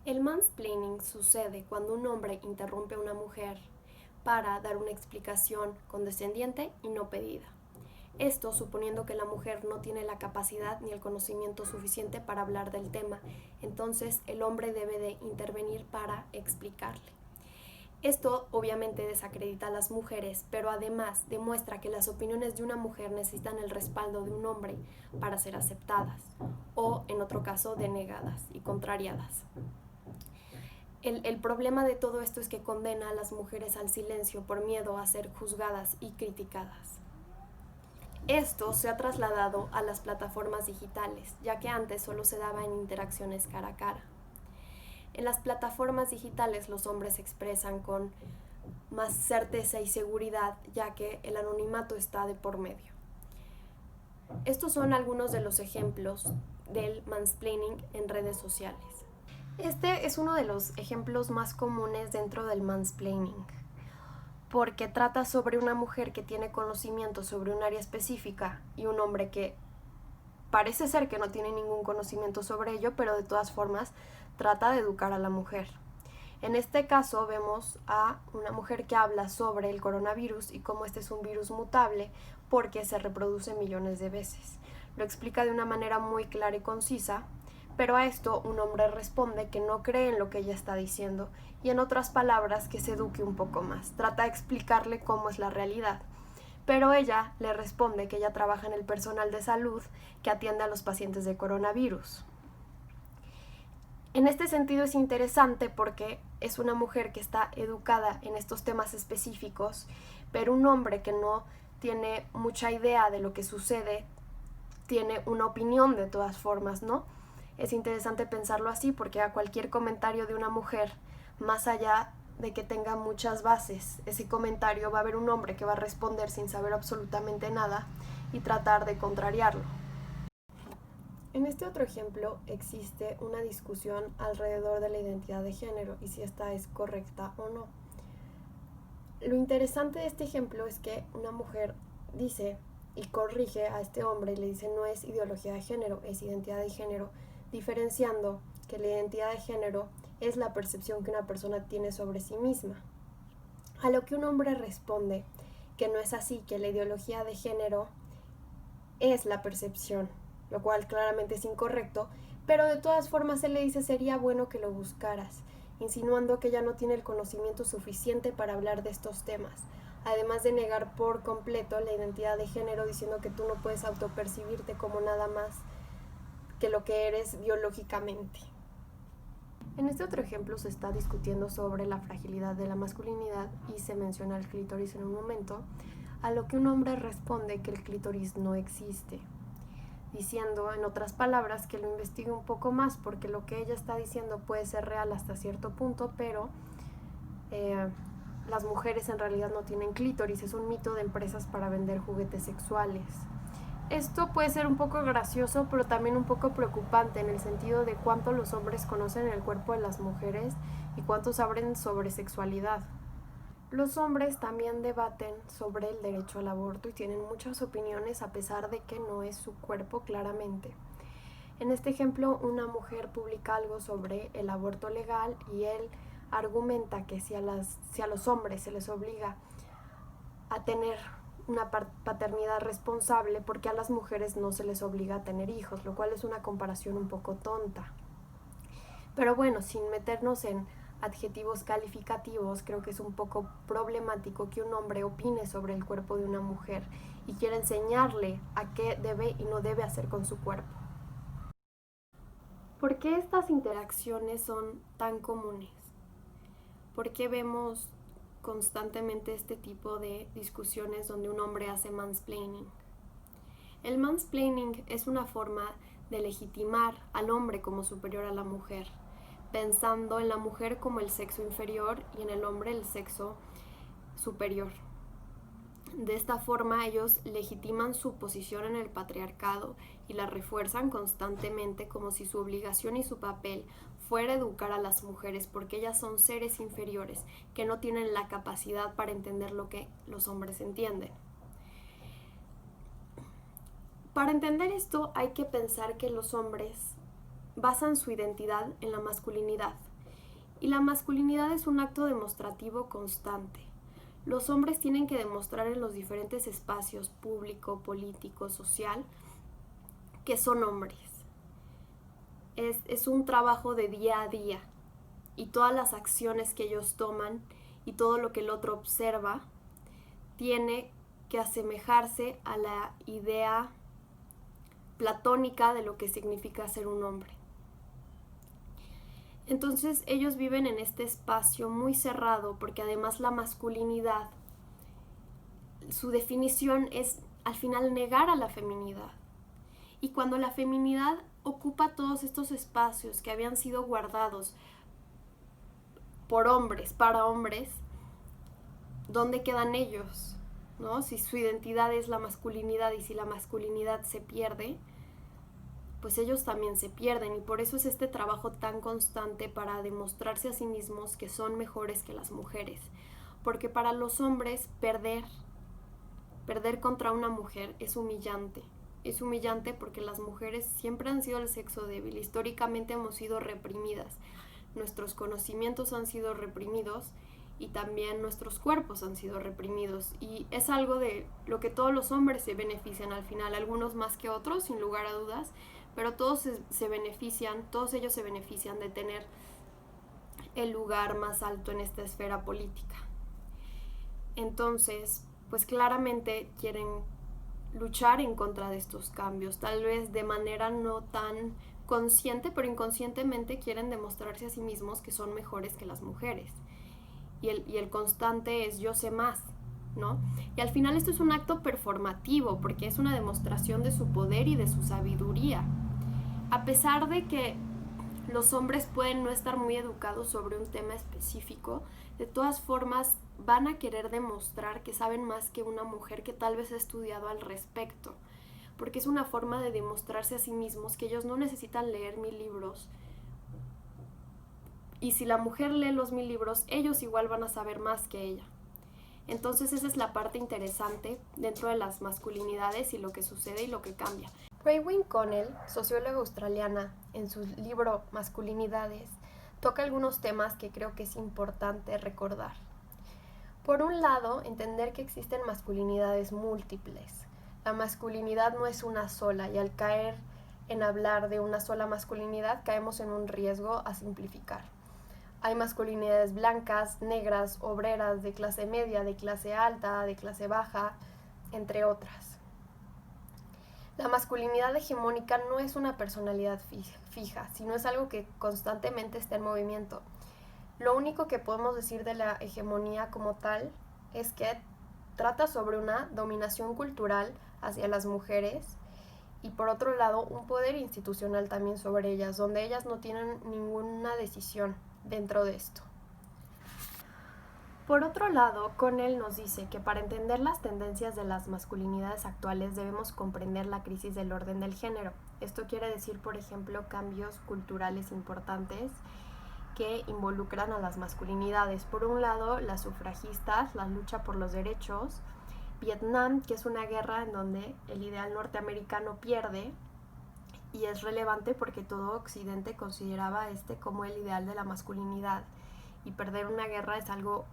El mansplaining sucede cuando un hombre interrumpe a una mujer para dar una explicación condescendiente y no pedida. Esto suponiendo que la mujer no tiene la capacidad ni el conocimiento suficiente para hablar del tema, entonces el hombre debe de intervenir para explicarle. Esto obviamente desacredita a las mujeres, pero además demuestra que las opiniones de una mujer necesitan el respaldo de un hombre para ser aceptadas, o en otro caso denegadas y contrariadas. El problema de todo esto es que condena a las mujeres al silencio por miedo a ser juzgadas y criticadas. Esto se ha trasladado a las plataformas digitales, ya que antes solo se daba en interacciones cara a cara. En las plataformas digitales los hombres se expresan con más certeza y seguridad, ya que el anonimato está de por medio. Estos son algunos de los ejemplos del mansplaining en redes sociales. Este es uno de los ejemplos más comunes dentro del mansplaining, porque trata sobre una mujer que tiene conocimiento sobre un área específica y un hombre que parece ser que no tiene ningún conocimiento sobre ello, pero de todas formas trata de educar a la mujer. En este caso vemos a una mujer que habla sobre el coronavirus y cómo este es un virus mutable porque se reproduce millones de veces. Lo explica de una manera muy clara y concisa, pero a esto un hombre responde que no cree en lo que ella está diciendo y en otras palabras que se eduque un poco más. Trata de explicarle cómo es la realidad. Pero ella le responde que ella trabaja en el personal de salud que atiende a los pacientes de coronavirus. En este sentido es interesante porque es una mujer que está educada en estos temas específicos, pero un hombre que no tiene mucha idea de lo que sucede tiene una opinión de todas formas, ¿no? Es interesante pensarlo así porque a cualquier comentario de una mujer, más allá de que tenga muchas bases, ese comentario va a haber un hombre que va a responder sin saber absolutamente nada y tratar de contrariarlo. En este otro ejemplo existe una discusión alrededor de la identidad de género y si esta es correcta o no. Lo interesante de este ejemplo es que una mujer dice y corrige a este hombre y le dice no es ideología de género, es identidad de género, diferenciando que la identidad de género es la percepción que una persona tiene sobre sí misma. A lo que un hombre responde que no es así, que la ideología de género es la percepción, lo cual claramente es incorrecto, pero de todas formas él le dice sería bueno que lo buscaras, insinuando que ella no tiene el conocimiento suficiente para hablar de estos temas, además de negar por completo la identidad de género diciendo que tú no puedes autopercibirte como nada más que lo que eres biológicamente. En este otro ejemplo se está discutiendo sobre la fragilidad de la masculinidad y se menciona el clítoris en un momento, a lo que un hombre responde que el clítoris no existe, diciendo en otras palabras que lo investigue un poco más porque lo que ella está diciendo puede ser real hasta cierto punto, pero las mujeres en realidad no tienen clítoris, es un mito de empresas para vender juguetes sexuales. Esto puede ser un poco gracioso, pero también un poco preocupante en el sentido de cuánto los hombres conocen el cuerpo de las mujeres y cuánto saben sobre sexualidad. Los hombres también debaten sobre el derecho al aborto y tienen muchas opiniones a pesar de que no es su cuerpo claramente. En este ejemplo, una mujer publica algo sobre el aborto legal y él argumenta que si a los hombres se les obliga a tener una paternidad responsable, porque a las mujeres no se les obliga a tener hijos, lo cual es una comparación un poco tonta. Pero bueno, sin meternos en adjetivos calificativos, creo que es un poco problemático que un hombre opine sobre el cuerpo de una mujer y quiera enseñarle a qué debe y no debe hacer con su cuerpo. ¿Por qué estas interacciones son tan comunes? ¿Por qué vemos constantemente este tipo de discusiones donde un hombre hace mansplaining? El mansplaining es una forma de legitimar al hombre como superior a la mujer, pensando en la mujer como el sexo inferior y en el hombre el sexo superior. De esta forma ellos legitiman su posición en el patriarcado y la refuerzan constantemente como si su obligación y su papel fuera educar a las mujeres porque ellas son seres inferiores que no tienen la capacidad para entender lo que los hombres entienden. Para entender esto hay que pensar que los hombres basan su identidad en la masculinidad, Y la masculinidad es un acto demostrativo constante. Los hombres tienen que demostrar en los diferentes espacios público, político, social, que son hombres. Es un trabajo de día a día, y todas las acciones que ellos toman y todo lo que el otro observa tiene que asemejarse a la idea platónica de lo que significa ser un hombre. Entonces ellos viven en este espacio muy cerrado, porque además la masculinidad, su definición es al final negar a la feminidad. Y cuando la feminidad ocupa todos estos espacios que habían sido guardados por hombres, para hombres, ¿dónde quedan ellos? ¿No? Si su identidad es la masculinidad y si la masculinidad se pierde, pues ellos también se pierden, y por eso es este trabajo tan constante para demostrarse a sí mismos que son mejores que las mujeres. Porque para los hombres perder contra una mujer es humillante. Es humillante porque las mujeres siempre han sido el sexo débil. Históricamente hemos sido reprimidas. Nuestros conocimientos han sido reprimidos y también nuestros cuerpos han sido reprimidos. Y es algo de lo que todos los hombres se benefician al final, algunos más que otros, sin lugar a dudas, pero todos se benefician, todos ellos se benefician de tener el lugar más alto en esta esfera política. Entonces, pues claramente quieren luchar en contra de estos cambios, tal vez de manera no tan consciente, pero inconscientemente quieren demostrarse a sí mismos que son mejores que las mujeres. Y el constante es yo sé más, ¿no? Y al final esto es un acto performativo, porque es una demostración de su poder y de su sabiduría. A pesar de que los hombres pueden no estar muy educados sobre un tema específico, de todas formas van a querer demostrar que saben más que una mujer que tal vez ha estudiado al respecto, porque es una forma de demostrarse a sí mismos que ellos no necesitan leer 1000 libros, y si la mujer lee los 1000 libros, ellos igual van a saber más que ella. Entonces esa es la parte interesante dentro de las masculinidades y lo que sucede y lo que cambia. Raewyn Connell, socióloga australiana, en su libro Masculinidades, toca algunos temas que creo que es importante recordar. Por un lado, entender que existen masculinidades múltiples. La masculinidad no es una sola, y al caer en hablar de una sola masculinidad, caemos en un riesgo a simplificar. Hay masculinidades blancas, negras, obreras, de clase media, de clase alta, de clase baja, entre otras. La masculinidad hegemónica no es una personalidad fija, sino es algo que constantemente está en movimiento. Lo único que podemos decir de la hegemonía como tal es que trata sobre una dominación cultural hacia las mujeres y por otro lado un poder institucional también sobre ellas, donde ellas no tienen ninguna decisión dentro de esto. Por otro lado, Connell nos dice que para entender las tendencias de las masculinidades actuales debemos comprender la crisis del orden del género. Esto quiere decir, por ejemplo, cambios culturales importantes que involucran a las masculinidades. Por un lado, las sufragistas, la lucha por los derechos, Vietnam, que es una guerra en donde el ideal norteamericano pierde, y es relevante porque todo Occidente consideraba como el ideal de la masculinidad, y perder una guerra es algo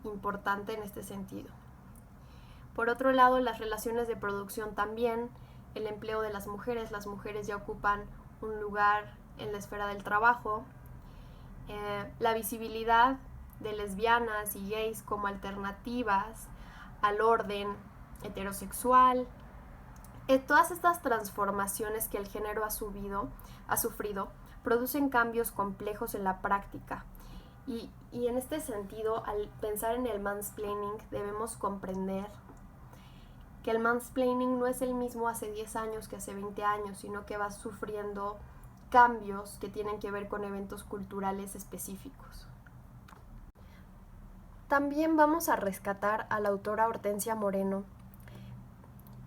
importante en este sentido. Por otro lado, las relaciones de producción también, el empleo de las mujeres ya ocupan un lugar en la esfera del trabajo, la visibilidad de lesbianas y gays como alternativas al orden heterosexual. Todas estas transformaciones que el género ha sufrido producen cambios complejos en la práctica. Y en este sentido, al pensar en el mansplaining, debemos comprender que el mansplaining no es el mismo hace 10 años que hace 20 años, sino que va sufriendo cambios que tienen que ver con eventos culturales específicos. También vamos a rescatar a la autora Hortensia Moreno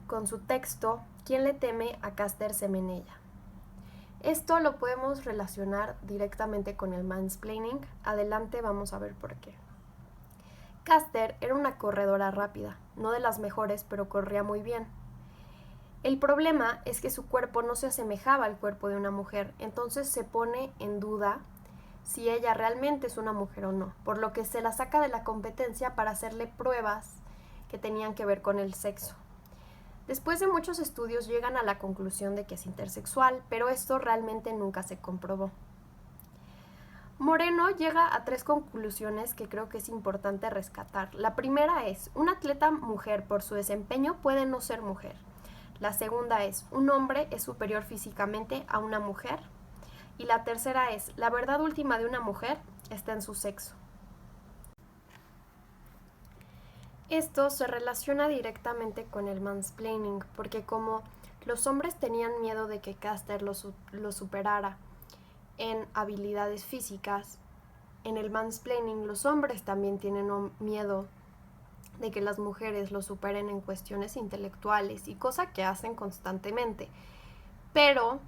con su texto ¿Quién le teme a Caster Semenya? Esto lo podemos relacionar directamente con el mansplaining. Adelante vamos a ver por qué. Caster era una corredora rápida, no de las mejores, pero corría muy bien. El problema es que su cuerpo no se asemejaba al cuerpo de una mujer, entonces se pone en duda si ella realmente es una mujer o no, por lo que se la saca de la competencia para hacerle pruebas que tenían que ver con el sexo. Después de muchos estudios llegan a la conclusión de que es intersexual, pero esto realmente nunca se comprobó. Moreno llega a 3 conclusiones que creo que es importante rescatar. La primera es, una atleta mujer por su desempeño puede no ser mujer. La segunda es, un hombre es superior físicamente a una mujer. Y la tercera es, la verdad última de una mujer está en su sexo. Esto se relaciona directamente con el mansplaining, porque como los hombres tenían miedo de que Caster lo superara en habilidades físicas, en el mansplaining los hombres también tienen miedo de que las mujeres lo superen en cuestiones intelectuales y cosa que hacen constantemente, pero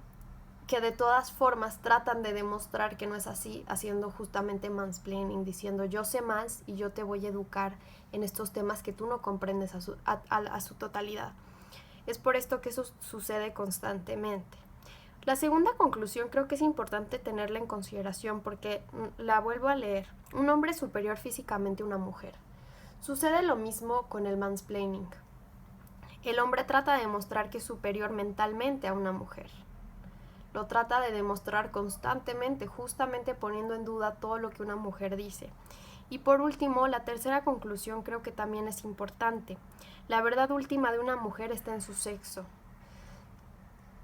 que de todas formas tratan de demostrar que no es así, haciendo justamente mansplaining, diciendo yo sé más y yo te voy a educar en estos temas que tú no comprendes a su totalidad. Es por esto que eso sucede constantemente. La segunda conclusión creo que es importante tenerla en consideración porque la vuelvo a leer. Un hombre es superior físicamente a una mujer. Sucede lo mismo con el mansplaining. El hombre trata de demostrar que es superior mentalmente a una mujer. Lo trata de demostrar constantemente, justamente poniendo en duda todo lo que una mujer dice. Y por último, la tercera conclusión creo que también es importante. La verdad última de una mujer está en su sexo.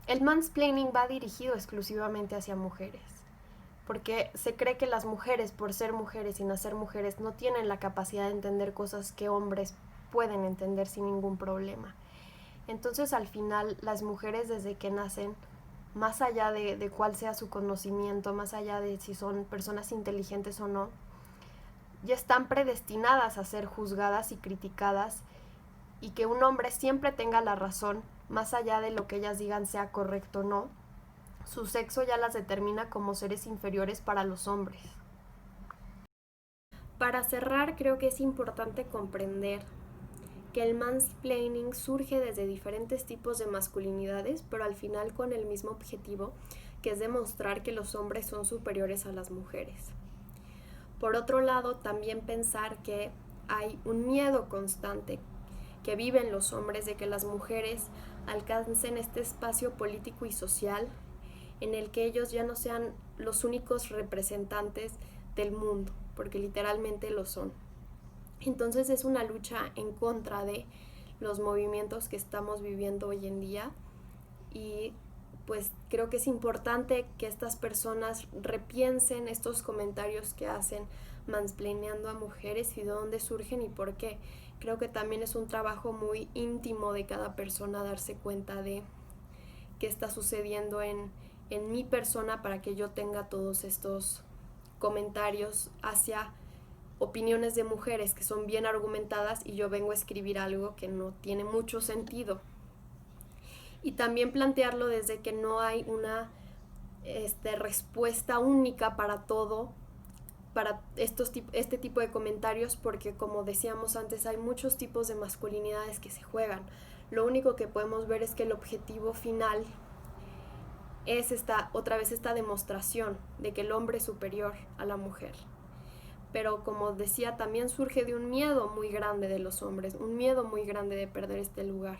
El mansplaining va dirigido exclusivamente hacia mujeres, porque se cree que las mujeres, por ser mujeres y nacer mujeres, no tienen la capacidad de entender cosas que hombres pueden entender sin ningún problema. Entonces, al final, las mujeres desde que nacen, más allá de cuál sea su conocimiento, más allá de si son personas inteligentes o no, ya están predestinadas a ser juzgadas y criticadas, y que un hombre siempre tenga la razón, más allá de lo que ellas digan sea correcto o no. Su sexo ya las determina como seres inferiores para los hombres. Para cerrar, creo que es importante comprender que el mansplaining surge desde diferentes tipos de masculinidades, pero al final con el mismo objetivo, que es demostrar que los hombres son superiores a las mujeres. Por otro lado, también pensar que hay un miedo constante que viven los hombres de que las mujeres alcancen este espacio político y social en el que ellos ya no sean los únicos representantes del mundo, porque literalmente lo son. Entonces es una lucha en contra de los movimientos que estamos viviendo hoy en día, y pues creo que es importante que estas personas repiensen estos comentarios que hacen mansplaineando a mujeres y de dónde surgen y por qué. Creo que también es un trabajo muy íntimo de cada persona darse cuenta de qué está sucediendo en mi persona para que yo tenga todos estos comentarios hacia opiniones de mujeres que son bien argumentadas y yo vengo a escribir algo que no tiene mucho sentido. Y también plantearlo desde que no hay una respuesta única para todo, para este tipo de comentarios, porque como decíamos antes, hay muchos tipos de masculinidades que se juegan. Lo único que podemos ver es que el objetivo final es otra vez esta demostración de que el hombre es superior a la mujer. Pero como decía, también surge de un miedo muy grande de los hombres, un miedo muy grande de perder este lugar.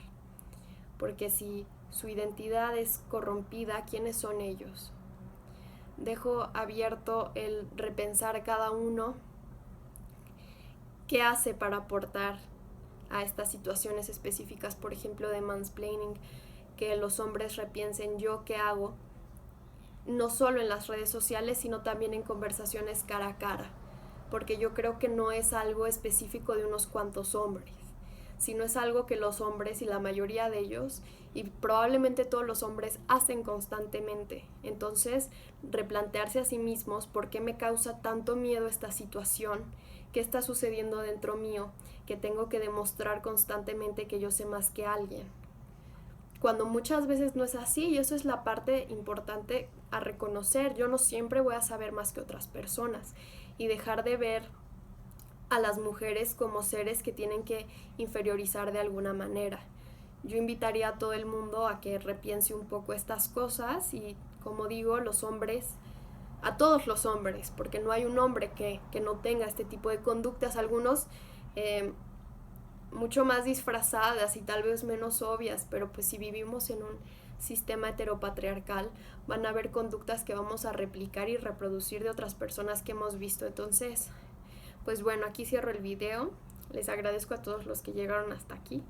Porque si su identidad es corrompida, ¿quiénes son ellos? Dejo abierto el repensar a cada uno qué hace para aportar a estas situaciones específicas, por ejemplo, de mansplaining, que los hombres repiensen yo qué hago, no solo en las redes sociales, sino también en conversaciones cara a cara, porque yo creo que no es algo específico de unos cuantos hombres, sino es algo que los hombres y la mayoría de ellos, y probablemente todos los hombres, hacen constantemente. Entonces, replantearse a sí mismos por qué me causa tanto miedo esta situación, qué está sucediendo dentro mío, que tengo que demostrar constantemente que yo sé más que alguien. Cuando muchas veces no es así, y eso es la parte importante a reconocer. Yo no siempre voy a saber más que otras personas, y dejar de ver a las mujeres como seres que tienen que inferiorizar de alguna manera. Yo invitaría a todo el mundo a que repiense un poco estas cosas y, como digo, los hombres a todos los hombres, porque no hay un hombre que no tenga este tipo de conductas, algunos mucho más disfrazadas y tal vez menos obvias, pero pues si vivimos en un sistema heteropatriarcal van a haber conductas que vamos a replicar y reproducir de otras personas que hemos visto. Entonces, pues bueno, aquí cierro el video. Les agradezco a todos los que llegaron hasta aquí.